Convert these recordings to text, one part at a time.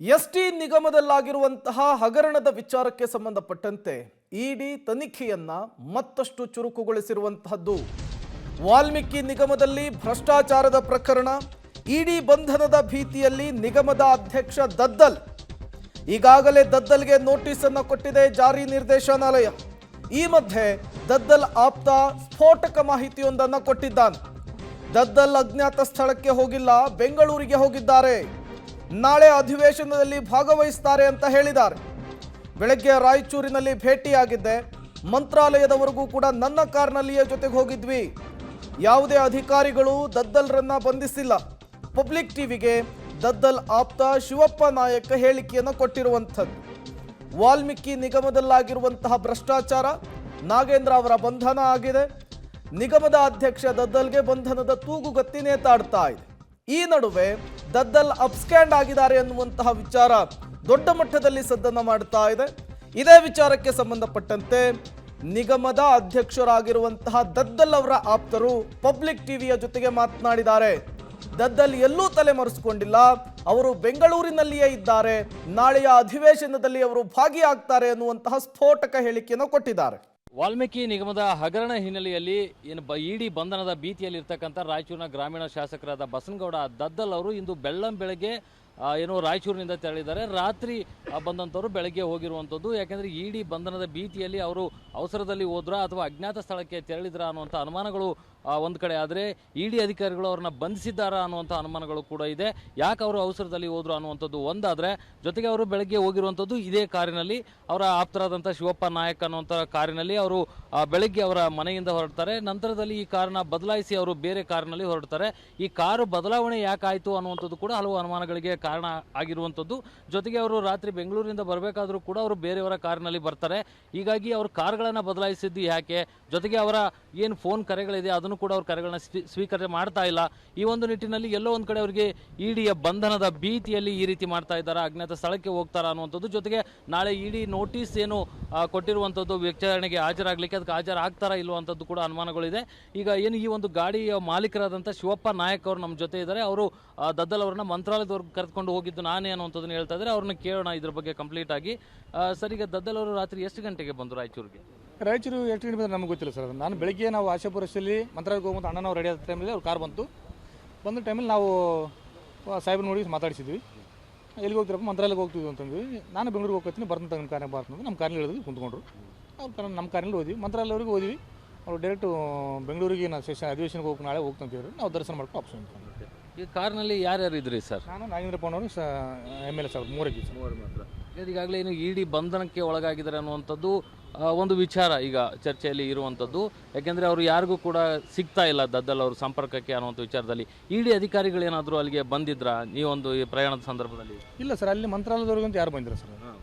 ST ನಿಗಮದಲ್ಲಾಗಿರುವಂತಹ ಹಗರಣದ ವಿಚಾರಕ್ಕೆ ಸಂಬಂಧಪಟ್ಟಂತೆ ಇಡಿ ತನಿಖೆಯನ್ನ ಮತ್ತಷ್ಟು ಚುರುಕುಗೊಳಿಸಿರುವಂತಹದ್ದು. ವಾಲ್ಮೀಕಿ ನಿಗಮದಲ್ಲಿ ಭ್ರಷ್ಟಾಚಾರದ ಪ್ರಕರಣ, ಇಡಿ ಬಂಧನದ ಭೀತಿಯಲ್ಲಿ ನಿಗಮದ ಅಧ್ಯಕ್ಷ ದದ್ದಲ್. ಈಗಾಗಲೇ ದದ್ದಲ್ಗೆ ನೋಟಿಸ್ ಅನ್ನು ಕೊಟ್ಟಿದೆ ಜಾರಿ ನಿರ್ದೇಶನಾಲಯ. ಈ ಮಧ್ಯೆ ದದ್ದಲ್ ಆಪ್ತ ಸ್ಫೋಟಕ ಮಾಹಿತಿಯೊಂದನ್ನು ಕೊಟ್ಟಿದ್ದಾನೆ. ದದ್ದಲ್ ಅಜ್ಞಾತ ಸ್ಥಳಕ್ಕೆ ಹೋಗಿಲ್ಲ, ಬೆಂಗಳೂರಿಗೆ ಹೋಗಿದ್ದಾರೆ. ನಾಳೆ ಅಧಿವೇಶನದಲ್ಲಿ ಭಾಗವಹಿಸುತ್ತಾರೆ ಅಂತ ಹೇಳಿದ್ದಾರೆ. ಬೆಳಗ್ಗೆ ರಾಯಚೂರಿನಲ್ಲಿ ಭೇಟಿಯಾಗಿದ್ದೆ, ಮಂತ್ರಾಲಯದವರೆಗೂ ಕೂಡ ನನ್ನ ಕಾರ್ನಲ್ಲಿಯೇ ಜೊತೆಗೆ ಹೋಗಿದ್ವಿ. ಯಾವುದೇ ಅಧಿಕಾರಿಗಳು ದದ್ದಲ್ರನ್ನ ಬಂಧಿಸಿಲ್ಲ. ಪಬ್ಲಿಕ್ ಟಿವಿಗೆ ದದ್ದಲ್ ಆಪ್ತ ಶಿವಪ್ಪ ನಾಯಕ ಹೇಳಿಕೆಯನ್ನು ಕೊಟ್ಟಿರುವಂಥದ್ದು. ವಾಲ್ಮೀಕಿ ನಿಗಮದಲ್ಲಾಗಿರುವಂತಹ ಭ್ರಷ್ಟಾಚಾರ, ನಾಗೇಂದ್ರ ಅವರ ಬಂಧನ ಆಗಿದೆ. ನಿಗಮದ ಅಧ್ಯಕ್ಷ ದದ್ದಲ್ಗೆ ಬಂಧನದ ತೂಗುಗತ್ತಿ ನೇತಾಡ್ತಾ ಇದೆ. ಈ ನಡುವೆ ದದ್ದಲ್ ಅಪ್ಸ್ಕ್ಯಾಂಡ್ ಆಗಿದ್ದಾರೆ ಎನ್ನುವಂತಹ ವಿಚಾರ ದೊಡ್ಡ ಮಟ್ಟದಲ್ಲಿ ಸದ್ದನ್ನ ಮಾಡ್ತಾ ಇದೆ. ಇದೇ ವಿಚಾರಕ್ಕೆ ಸಂಬಂಧಪಟ್ಟಂತೆ ನಿಗಮದ ಅಧ್ಯಕ್ಷರಾಗಿರುವಂತಹ ದದ್ದಲ್ ಅವರ ಆಪ್ತರು ಪಬ್ಲಿಕ್ ಟಿವಿಯ ಜೊತೆಗೆ ಮಾತನಾಡಿದ್ದಾರೆ. ದದ್ದಲ್ ಎಲ್ಲೂ ತಲೆಮರೆಸಿಕೊಂಡಿಲ್ಲ, ಅವರು ಬೆಂಗಳೂರಿನಲ್ಲಿಯೇ ಇದ್ದಾರೆ, ನಾಳೆಯ ಅಧಿವೇಶನದಲ್ಲಿ ಅವರು ಭಾಗಿಯಾಗ್ತಾರೆ ಎನ್ನುವಂತಹ ಸ್ಫೋಟಕ ಹೇಳಿಕೆಯನ್ನು ಕೊಟ್ಟಿದ್ದಾರೆ. ವಾಲ್ಮೀಕಿ ನಿಗಮದ ಹಗರಣ ಹಿನ್ನೆಲೆಯಲ್ಲಿ ಏನು ಇಡಿ ಬಂಧನದ ಭೀತಿಯಲ್ಲಿರ್ತಕ್ಕಂಥ ರಾಯಚೂರಿನ ಗ್ರಾಮೀಣ ಶಾಸಕರಾದ ಬಸನಗೌಡ ದದ್ದಲ್ ಅವರು ಇಂದು ಬೆಳಗ್ಗೆ ಏನೋ ರಾಯಚೂರಿನಿಂದ ತೆರಳಿದ್ದಾರೆ. ರಾತ್ರಿ ಬಂದಂಥವ್ರು ಬೆಳಗ್ಗೆ ಹೋಗಿರುವಂಥದ್ದು. ಯಾಕೆಂದರೆ ಇಡಿ ಬಂಧನದ ಭೀತಿಯಲ್ಲಿ ಅವರು ಅವಸರದಲ್ಲಿ ಹೋದ್ರಾ ಅಥವಾ ಅಜ್ಞಾತ ಸ್ಥಳಕ್ಕೆ ತೆರಳಿದ್ರಾ ಅನ್ನುವಂಥ ಅನುಮಾನಗಳು ಒಂದು ಕಡೆ ಆದರೆ, ಇಡಿ ಅಧಿಕಾರಿಗಳು ಅವ್ರನ್ನ ಬಂಧಿಸಿದ್ದಾರಾ ಅನ್ನುವಂಥ ಅನುಮಾನಗಳು ಕೂಡ ಇದೆ. ಯಾಕೆ ಅವರು ಅವಸರದಲ್ಲಿ ಹೋದ್ರು ಅನ್ನುವಂಥದ್ದು ಒಂದಾದರೆ, ಜೊತೆಗೆ ಅವರು ಬೆಳಗ್ಗೆ ಹೋಗಿರುವಂಥದ್ದು ಇದೇ ಕಾರಿನಲ್ಲಿ, ಅವರ ಆಪ್ತರಾದಂಥ ಶಿವಪ್ಪ ನಾಯಕ್ ಅನ್ನುವಂಥ ಕಾರಿನಲ್ಲಿ ಅವರು ಬೆಳಗ್ಗೆ ಅವರ ಮನೆಯಿಂದ ಹೊರಡ್ತಾರೆ. ನಂತರದಲ್ಲಿ ಈ ಕಾರನ್ನ ಬದಲಾಯಿಸಿ ಅವರು ಬೇರೆ ಕಾರಿನಲ್ಲಿ ಹೊರಡ್ತಾರೆ. ಈ ಕಾರು ಬದಲಾವಣೆ ಯಾಕಾಯಿತು ಅನ್ನುವಂಥದ್ದು ಕೂಡ ಹಲವು ಅನುಮಾನಗಳಿಗೆ ಕಾರಣ ಆಗಿರುವಂಥದ್ದು. ಜೊತೆಗೆ ಅವರು ರಾತ್ರಿ ಬೆಂಗಳೂರಿನಿಂದ ಬರಬೇಕಾದ್ರೂ ಕೂಡ ಅವರು ಬೇರೆಯವರ ಕಾರಿನಲ್ಲಿ ಬರ್ತಾರೆ. ಹೀಗಾಗಿ ಅವರು ಕಾರ್ಗಳನ್ನು ಬದಲಾಯಿಸಿದ್ದು ಯಾಕೆ, ಜೊತೆಗೆ ಅವರ ಏನು ಫೋನ್ ಕರೆಗಳಿದೆ ಅದನ್ನು ಕೂಡ ಅವ್ರ ಕರೆಗಳನ್ನ ಸ್ವೀಕಾರ ಮಾಡ್ತಾ ಇಲ್ಲ. ಈ ಒಂದು ನಿಟ್ಟಿನಲ್ಲಿ ಎಲ್ಲೋ ಒಂದು ಕಡೆ ಅವರಿಗೆ ಇಡಿಯ ಬಂಧನದ ಭೀತಿಯಲ್ಲಿ ಈ ರೀತಿ ಮಾಡ್ತಾ ಇದ್ದಾರೆ, ಅಜ್ಞಾತ ಸ್ಥಳಕ್ಕೆ ಹೋಗ್ತಾರ ಅನ್ನುವಂಥದ್ದು. ಜೊತೆಗೆ ನಾಳೆ ಇಡಿ ನೋಟಿಸ್ ಏನು ಕೊಟ್ಟಿರುವಂಥದ್ದು ವಿಚಾರಣೆಗೆ ಹಾಜರಾಗಲಿಕ್ಕೆ, ಅದಕ್ಕೆ ಹಾಜರಾಗ್ತಾರಾ ಇಲ್ಲುವಂಥದ್ದು ಕೂಡ ಅನುಮಾನಗಳಿದೆ. ಈಗ ಏನು ಈ ಒಂದು ಗಾಡಿಯ ಮಾಲೀಕರಾದಂಥ ಶಿವಪ್ಪ ನಾಯಕ್ ಅವರು ನಮ್ಮ ಜೊತೆ ಇದ್ದಾರೆ. ಅವರು ದದ್ದಲ್ ಅವರನ್ನ ಮಂತ್ರಾಲಯದವರೆಗೂ ಕರೆದುಕೊಂಡು ಹೋಗಿದ್ದು ನಾನೇ ಅನ್ನುವಂಥದ್ದನ್ನು ಹೇಳ್ತಾ ಇದ್ದಾರೆ. ಅವ್ರನ್ನ ಕೇಳೋಣ ಇದ್ರ ಬಗ್ಗೆ ಕಂಪ್ಲೀಟ್ ಆಗಿ. ಸರ್, ಈಗ ದದ್ದಲ್ ಅವರು ರಾತ್ರಿ ಎಷ್ಟು ಗಂಟೆಗೆ ಬಂದರು ರಾಯಚೂರಿಗೆ? ರಾಯಚೂರು ಎಷ್ಟು ಗಂಟೆ ಬಂದರೆ ನಮಗೆ ಗೊತ್ತಿಲ್ಲ ಸರ್. ನಾನು ಬೆಳಗ್ಗೆ ನಾವು ಆಶಾಪುರ ರಸ್ತೆಯಲ್ಲಿ ಮಂತ್ರಾಲಯಕ್ಕೆ ಹೋಗುವಂಥ ಅಣ್ಣ ನಾವು ರೆಡಿ ಆದ ಟೈಮಲ್ಲಿ ಅವ್ರ ಕಾರ್ ಬಂದ ಟೈಮಲ್ಲಿ ನಾವು ಸಾಹೇಬ್ರು ನೋಡಿ ಮಾತಾಡಿಸಿದ್ವಿ. ಎಲ್ಲಿಗೆ ಹೋಗ್ತೀರಪ್ಪ? ಮಂತ್ರಾಲಯಕ್ಕೆ ಹೋಗ್ತೀವಿ ಅಂತಂದ್ವಿ. ನಾನು ಬೆಂಗಳೂರಿಗೆ ಹೋಗ್ತೀನಿ, ಬರ್ತಂತ ನಿಮ್ಮ ಕಾರ್ಯ ಬರ್ತಂದ್ರೆ ನಮ್ಮ ಕಾರ್ನಲ್ಲಿ ಹೇಳಿದ್ವಿ, ಕುಂತ್ಕೊಂಡ್ರು. ಅವ್ರ ನಮ್ಮ ಕಾರ್ನಲ್ಲಿ ಹೋದ್ವಿ, ಮಂತ್ರಾಲಯವರೆಗೆ ಹೋದ್ವಿ. ಅವ್ರು ಡೈರೆಕ್ಟು ಬೆಂಗಳೂರಿಗೆ ನಾವು ಅಧಿವೇಶನಕ್ಕೆ ಹೋಗಿ ನಾಳೆ ಹೋಗ್ತಂತೀವಿ. ನಾವು ದರ್ಶನ ಮಾಡ್ಕೊಂಡು ವಾಪಸ್ ಹೋಗ್ತೀವಿ. ಈ ಕಾರ್ನಲ್ಲಿ ಯಾರ್ಯಾರು ಇದ್ರಿ ಸರ್? ನಾನು ನಾಗೇಂದ್ರಪ್ಪನವರು MLA ಸಾಹೇಬ್ ಮೂವರು ಮಾತ್ರ. ಈಗಾಗಲೇ ಏನು ಇಡಿ ಬಂಧನಕ್ಕೆ ಒಳಗಾಗಿದ್ದಾರೆ ಅನ್ನುವಂಥದ್ದು ಒಂದು ವಿಚಾರ ಈಗ ಚರ್ಚೆಯಲ್ಲಿ ಇರುವಂಥದ್ದು. ಯಾಕೆಂದರೆ ಅವರು ಯಾರಿಗೂ ಕೂಡ ಸಿಗ್ತಾ ಇಲ್ಲ ದದ್ದಲ್ ಅವರು ಸಂಪರ್ಕಕ್ಕೆ ಅನ್ನುವಂಥ ವಿಚಾರದಲ್ಲಿ. ಇಡಿ ಅಧಿಕಾರಿಗಳು ಏನಾದರೂ ಅಲ್ಲಿಗೆ ಬಂದಿದ್ರಾ ಈ ಒಂದು ಪ್ರಯಾಣದ ಸಂದರ್ಭದಲ್ಲಿ? ಇಲ್ಲ ಸರ್, ಅಲ್ಲಿ ಮಂತ್ರಾಲಯದವರೆಗೂ ಅಂತ ಯಾರು ಬಂದಿಲ್ಲ ಸರ್.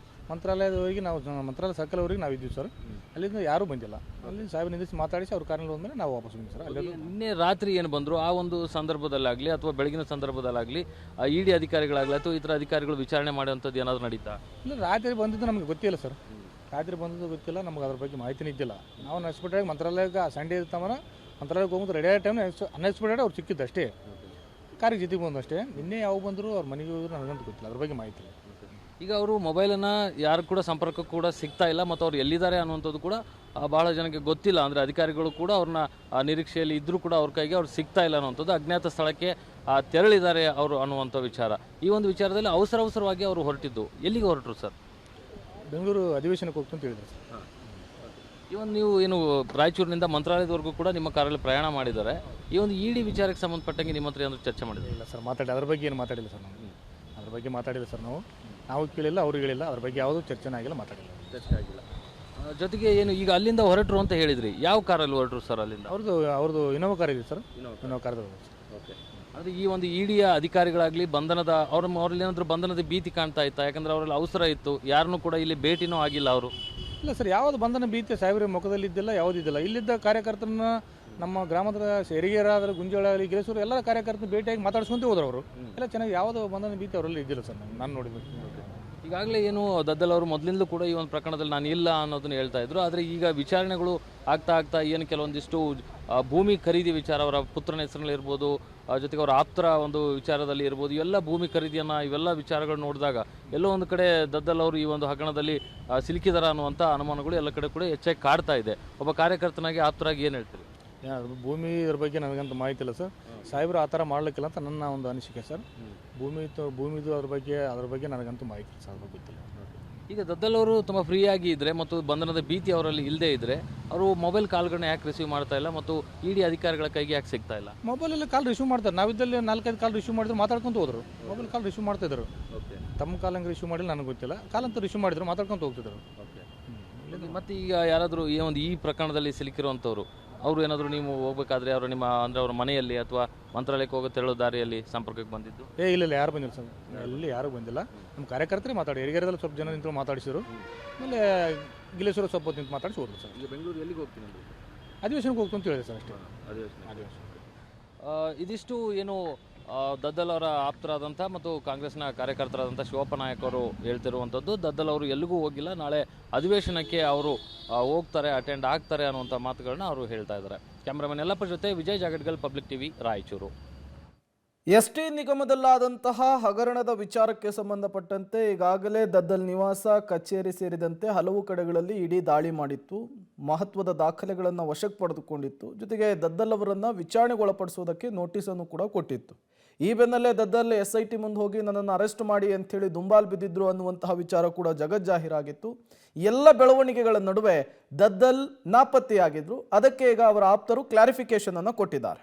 ಮಂತ್ರಾಲಯದವರೆಗೆ ನಾವು ಮಂತ್ರಾಲಯ ಸರ್ಕಲ್ವರೆಗೆ ನಾವು ಇದ್ದೀವಿ ಸರ್. ಅಲ್ಲಿಂದ ಯಾರೂ ಬಂದಿಲ್ಲ. ಅಲ್ಲಿ ಸಾಹೇಬ್ ನಿಂದಿಸಿ ಮಾತಾಡಿಸಿ ಅವ್ರ ಕಾರಲ್ಲಿ ಹೋದ್ಮೇಲೆ ನಾವು ವಾಪಸ್ ಬಂದ್ವಿ ಸರ್. ಅಲ್ಲಿ ನಿನ್ನೆ ರಾತ್ರಿ ಏನು ಬಂದರು ಆ ಒಂದು ಸಂದರ್ಭದಲ್ಲಾಗಲಿ ಅಥವಾ ಬೆಳಗಿನ ಸಂದರ್ಭದಲ್ಲಾಗಲಿ ಇಡಿ ಅಧಿಕಾರಿಗಳಾಗಲಿ ಅಥವಾ ಇತರ ಅಧಿಕಾರಿಗಳು ವಿಚಾರಣೆ ಮಾಡುವಂಥದ್ದು ಏನಾದರೂ ನಡೀತಾ? ಇಲ್ಲ, ರಾತ್ರಿ ಬಂದಿದ್ದು ನಮಗೆ ಗೊತ್ತಿಲ್ಲ ಸರ್. ರಾತ್ರಿ ಬಂದಿದ್ದು ಗೊತ್ತಿಲ್ಲ ನಮ್ಗೆ, ಅದ್ರ ಬಗ್ಗೆ ಮಾಹಿತಿನೇ ಇದ್ದಿಲ್ಲ. ನಾವು ಅನ್ಎಕ್ಸ್ಪೆಕ್ಟೆಡ್ ಮಂತ್ರಾಲಯಕ್ಕೆ ಸಂಡೇ ಇರ್ತಾವನ ಮಂತ್ರಾಲಯಕ್ಕೆ ಹೋಗೋದು ರೆಡಿ ಆದ ಟೈಮ್ ಅನ್ಎಕ್ಸ್ಪೆಕ್ಟೆಡ್ ಅವ್ರು ಸಿಕ್ಕಿದ್ದು ಅಷ್ಟೇ. ಕಾರಿಗೆ ಜೊತೆಗೆ ಬಂದು ಅಷ್ಟೇ. ನಿನ್ನೆ ಯಾವ ಬಂದರು ಅವ್ರ ಮನೆಗೆ ಹೋದ್ರು ನನಗಂತೂ ಗೊತ್ತಿಲ್ಲ, ಅದ್ರ ಬಗ್ಗೆ ಮಾಹಿತಿ ಇಲ್ಲ. ಈಗ ಅವರು ಮೊಬೈಲನ್ನು ಯಾರು ಕೂಡ ಸಂಪರ್ಕ ಕೂಡ ಸಿಗ್ತಾ ಇಲ್ಲ ಮತ್ತು ಅವ್ರು ಎಲ್ಲಿದ್ದಾರೆ ಅನ್ನುವಂಥದ್ದು ಕೂಡ ಭಾಳ ಜನಕ್ಕೆ ಗೊತ್ತಿಲ್ಲ. ಅಂದರೆ ಅಧಿಕಾರಿಗಳು ಕೂಡ ಅವ್ರನ್ನ ನಿರೀಕ್ಷೆಯಲ್ಲಿ ಇದ್ದರೂ ಕೂಡ ಅವ್ರ ಕೈಗೆ ಅವ್ರು ಸಿಗ್ತಾ ಇಲ್ಲ ಅನ್ನುವಂಥದ್ದು. ಅಜ್ಞಾತ ಸ್ಥಳಕ್ಕೆ ತೆರಳಿದ್ದಾರೆ ಅವರು ಅನ್ನುವಂಥ ವಿಚಾರ. ಈ ಒಂದು ವಿಚಾರದಲ್ಲಿ ಅವಸರವಾಗಿ ಅವರು ಹೊರಟಿದ್ದು. ಎಲ್ಲಿಗೆ ಹೊರಟರು ಸರ್? ಬೆಂಗಳೂರು ಅಧಿವೇಶನಕ್ಕೆ ಹೋಗ್ತು ಅಂತ ಹೇಳಿದ್ರು ಸರ್. ಈ ಒಂದು ನೀವು ಏನು ರಾಯಚೂರಿನಿಂದ ಮಂತ್ರಾಲಯದವರೆಗೂ ಕೂಡ ನಿಮ್ಮ ಕಾರಲ್ಲಿ ಪ್ರಯಾಣ ಮಾಡಿದ್ದಾರೆ. ಈ ಒಂದು ಇಡಿ ವಿಚಾರಕ್ಕೆ ಸಂಬಂಧಪಟ್ಟಂಗೆ ನಿಮ್ಮ ಹತ್ರ ಏನಾದರೂ ಚರ್ಚೆ ಮಾಡಿದ್ರೆ? ಇಲ್ಲ ಸರ್, ಅದ್ರ ಬಗ್ಗೆ ಏನು ಮಾತಾಡಿಲ್ಲ ಸರ್. ಅದ್ರ ಬಗ್ಗೆ ಮಾತಾಡಿಲ್ಲ ಸರ್. ನಾವು ಕೇಳಿಲ್ಲ, ಅವ್ರಿಗೆ ಹೇಳಿಲ್ಲ. ಅದ್ರ ಬಗ್ಗೆ ಯಾವುದೂ ಚರ್ಚೆನೇ ಆಗಿಲ್ಲ, ಮಾತಾಡಿಲ್ಲ, ಚರ್ಚೆ ಆಗಿಲ್ಲ. ಜೊತೆಗೆ ಏನು ಈಗ ಅಲ್ಲಿಂದ ಹೊರಟರು ಅಂತ ಹೇಳಿದ್ರಿ, ಯಾವ ಕಾರಲ್ಲಿ ಹೊರಟರು ಸರ್ ಅಲ್ಲಿಂದ? ಅವ್ರದ್ದು ಇನೋವಾ ಕಾರ್ ಇದೆ ಸರ್. Innova car. ಓಕೆ. ಅಂದರೆ ಈ ಒಂದು ಇಡಿಯ ಅಧಿಕಾರಿಗಳಾಗಲಿ ಬಂಧನದ ಅವ್ರಲ್ಲಿ ಏನಾದರೂ ಬಂಧನದ ಭೀತಿ ಕಾಣ್ತಾ ಇತ್ತಾ? ಯಾಕಂದರೆ ಅವರಲ್ಲಿ ಅವಸರ ಇತ್ತು, ಯಾರನ್ನೂ ಕೂಡ ಇಲ್ಲಿ ಭೇಟಿನೂ ಆಗಿಲ್ಲ ಅವರು. ಇಲ್ಲ ಸರ್, ಯಾವುದು ಬಂಧನ ಭೀತಿ ಸಾಹೇಬ್ರ ಮುಖದಲ್ಲಿ ಇದ್ದಿಲ್ಲ, ಯಾವುದಿದ್ದಿಲ್ಲ. ಇಲ್ಲಿದ್ದ ಕಾರ್ಯಕರ್ತರನ್ನ ನಮ್ಮ ಗ್ರಾಮದ ಹೆರಿಗೆರಾದ್ರೆ ಗುಂಜಾಳಲ್ಲಿ ಗಿಲೇಶ್ವರ ಎಲ್ಲ ಕಾರ್ಯಕರ್ತರು ಭೇಟಿಯಾಗಿ ಮಾತಾಡ್ಸ್ಕೊಂತ ಹೋದ್ರು ಅವರು ಎಲ್ಲ ಚೆನ್ನಾಗಿ ಯಾವುದೋ ಬಂಧನ ಭೀತಿ ಅವರಲ್ಲಿ ಇದ್ದಿಲ್ಲ ಸರ್ ನಾನು ನೋಡಿದ್ದು. ಈಗಾಗಲೇ ಏನು ದದ್ದಲ್ ಅವರು ಮೊದಲಿಂದಲೂ ಕೂಡ ಈ ಒಂದು ಪ್ರಕರಣದಲ್ಲಿ ನಾನು ಇಲ್ಲ ಅನ್ನೋದನ್ನ ಹೇಳ್ತಾ ಇದ್ರು. ಆದರೆ ಈಗ ವಿಚಾರಣೆಗಳು ಆಗ್ತಾ ಏನು ಕೆಲವೊಂದಿಷ್ಟು ಭೂಮಿ ಖರೀದಿ ವಿಚಾರ, ಅವರ ಪುತ್ರನ ಹೆಸರಿನಲ್ಲಿರ್ಬೋದು, ಜೊತೆಗೆ ಅವರ ಆಪ್ತರ ಒಂದು ವಿಚಾರದಲ್ಲಿ ಇರ್ಬೋದು, ಇವೆಲ್ಲ ಭೂಮಿ ಖರೀದಿಯನ್ನು ಇವೆಲ್ಲ ವಿಚಾರಗಳು ನೋಡಿದಾಗ ಎಲ್ಲೋ ಒಂದು ಕಡೆ ದದ್ದಲ್ ಅವರು ಈ ಒಂದು ಹಗರಣದಲ್ಲಿ ಸಿಲುಕಿದಾರ ಅನ್ನುವಂಥ ಅನುಮಾನಗಳು ಎಲ್ಲ ಕಡೆ ಕೂಡ ಹೆಚ್ಚಾಗಿ ಕಾಡ್ತಾ ಇದೆ. ಒಬ್ಬ ಕಾರ್ಯಕರ್ತನಾಗಿ ಆಪ್ತರಾಗಿ ಏನು ಹೇಳ್ತೀರಿ? ಭೂಮಿ ಇದ್ರ ಬಗ್ಗೆ ನನಗಂತೂ ಮಾಹಿತಿ ಇಲ್ಲ ಸರ್. ಸಾಹೇಬರು ಆ ಥರ ಮಾಡಲಿಕ್ಕಿಲ್ಲ ಅಂತ ನನ್ನ ಒಂದು ಅನಿಸಿಕೆ ಸರ್. ಭೂಮಿದು ಅದ್ರ ಬಗ್ಗೆ ನನಗಂತೂ ಮಾಹಿತಿ ಇಲ್ಲ ಸರ್, ಅದ್ರ ಗೊತ್ತಿಲ್ಲ. ಈಗ ದದ್ದಲ್ ಅವರು ತುಂಬ ಫ್ರೀಯಾಗಿ ಇದ್ದರೆ ಮತ್ತು ಬಂಧನದ ಭೀತಿ ಅವರಲ್ಲಿ ಇಲ್ಲದೇ ಇದ್ದರೆ ಅವರು ಮೊಬೈಲ್ ಕಾಲ್ಗಳನ್ನ ಯಾಕೆ ರಿಸೀವ್ ಮಾಡ್ತಾ ಇಲ್ಲ ಮತ್ತು ಇಡಿ ಅಧಿಕಾರಿಗಳ ಕೈಗೆ ಯಾಕೆ ಸಿಗ್ತಾ ಇಲ್ಲ? ಮೊಬೈಲಲ್ಲಿ ಕಾಲ್ ರಿಸೀವ್ ಮಾಡ್ತಾರೆ. ನಾವಿದ್ದಲ್ಲಿ 4-5 ಕಾಲ್ ರಿಸೀವ್ ಮಾಡಿದ್ರು ಮಾತಾಡ್ಕೊಂತ ಹೋದ್ರು. ಮೊಬೈಲ್ ಕಾಲ್ ರಿಸೀವ್ ಮಾಡ್ತಿದ್ರು. ತಮ್ಮ ಕಾಲ್ ಹಂಗೆ ರಿಸೀವ್ ಮಾಡಿಲ್ಲ ನನಗೆ ಗೊತ್ತಿಲ್ಲ. ಕಾಲಂತೂ ರಿಸೀವ್ ಮಾಡಿದ್ರು, ಮಾತಾಡ್ಕೊಂತ ಹೋಗ್ತಿದ್ರು. ಮತ್ತು ಈಗ ಯಾರಾದರೂ ಈ ಪ್ರಕರಣದಲ್ಲಿ ಸಿಲುಕಿರುವಂಥವ್ರು ಅವರು ಏನಾದರೂ ನೀವು ಹೋಗ್ಬೇಕಾದ್ರೆ ಅವರು ಅವರ ಮನೆಯಲ್ಲಿ ಅಥವಾ ಮಂತ್ರಾಲಯಕ್ಕೆ ಹೋಗೋ ತೆರಳೋ ದಾರಿಯಲ್ಲಿ ಸಂಪರ್ಕಕ್ಕೆ ಬಂದಿದ್ದು? ಇಲ್ಲ ಯಾರು ಬಂದಿಲ್ಲ ಸರ್, ಎಲ್ಲಿ ಯಾರೂ ಬಂದಿಲ್ಲ. ನಮ್ಮ ಕಾರ್ಯಕರ್ತರೇ ಮಾತಾಡಿ, ಹೆರಿಗೆರೆದಲ್ಲಿ ಸ್ವಲ್ಪ ಜನ ನಿಂತು ಮಾತಾಡಿಸಿರು. ಆಮೇಲೆ ಗಿಲೇಶ್ವರ ಸ್ವಲ್ಪ ಹೊತ್ತು ನಿಂತು ಮಾತಾಡಿಸಿ ಹೋದ್ರು ಸರ್. ಈಗ ಬೆಂಗಳೂರು ಎಲ್ಲಿಗೆ ಹೋಗ್ತೀನಿ ಅಂದರೆ ಅಧಿವೇಶನಕ್ಕೆ ಹೋಗ್ತು ಅಂತ ಹೇಳಿದೆ ಸರ್ ಅಷ್ಟೇ. ಇದಿಷ್ಟು ಏನು ದದ್ದಲ್ ಅವರ ಆಪ್ತರಾದಂಥ ಮತ್ತು ಕಾಂಗ್ರೆಸ್ನ ಕಾರ್ಯಕರ್ತರಾದಂಥ ಶಿವಪ್ಪ ನಾಯಕ್ ಅವರು ಹೇಳ್ತಿರುವಂಥದ್ದು. ದದ್ದಲ್ ಅವರು ಎಲ್ಲಿಗೂ ಹೋಗಿಲ್ಲ, ನಾಳೆ ಅಧಿವೇಶನಕ್ಕೆ ಅವರು ಹೋಗ್ತಾರೆ, ಅಟೆಂಡ್ ಆಗ್ತಾರೆ ಅನ್ನುವಂಥ ಮಾತುಗಳನ್ನ ಅವರು ಹೇಳ್ತಾ ಇದ್ದಾರೆ. ಕ್ಯಾಮ್ರಾಮನ್ ಯಲ್ಲಪ್ಪ ಜೊತೆ Vijay Jagadgal, public TV, Raichur. ST ನಿಗಮದಲ್ಲಾದಂತಹ ಹಗರಣದ ವಿಚಾರಕ್ಕೆ ಸಂಬಂಧಪಟ್ಟಂತೆ ಈಗಾಗಲೇ ದದ್ದಲ್ ನಿವಾಸ, ಕಚೇರಿ ಸೇರಿದಂತೆ ಹಲವು ಕಡೆಗಳಲ್ಲಿ ಇಡಿ ದಾಳಿ ಮಾಡಿತ್ತು. ಮಹತ್ವದ ದಾಖಲೆಗಳನ್ನು ವಶಕ್ಕೆ ಪಡೆದುಕೊಂಡಿತ್ತು. ಜೊತೆಗೆ ದದ್ದಲ್ ಅವರನ್ನು ವಿಚಾರಣೆಗೊಳಪಡಿಸುವುದಕ್ಕೆ ನೋಟಿಸನ್ನು ಕೂಡ ಕೊಟ್ಟಿತ್ತು. ಈ ಬೆನ್ನಲ್ಲೇ ದದ್ದಲ್ SIT ಮುಂದೆ ಹೋಗಿ ನನ್ನನ್ನು ಅರೆಸ್ಟ್ ಮಾಡಿ ಅಂಥೇಳಿ ದುಂಬಾಲು ಬಿದ್ದಿದ್ರು ಅನ್ನುವಂತಹ ವಿಚಾರ ಕೂಡ ಜಗಜ್ಜಾಹೀರಾಗಿತ್ತು. ಎಲ್ಲ ಬೆಳವಣಿಗೆಗಳ ನಡುವೆ ದದ್ದಲ್ ನಾಪತ್ತೆಯಾಗಿದ್ರು. ಅದಕ್ಕೆ ಈಗ ಅವರ ಆಪ್ತರು ಕ್ಲಾರಿಫಿಕೇಶನ್ ಅನ್ನು ಕೊಟ್ಟಿದ್ದಾರೆ.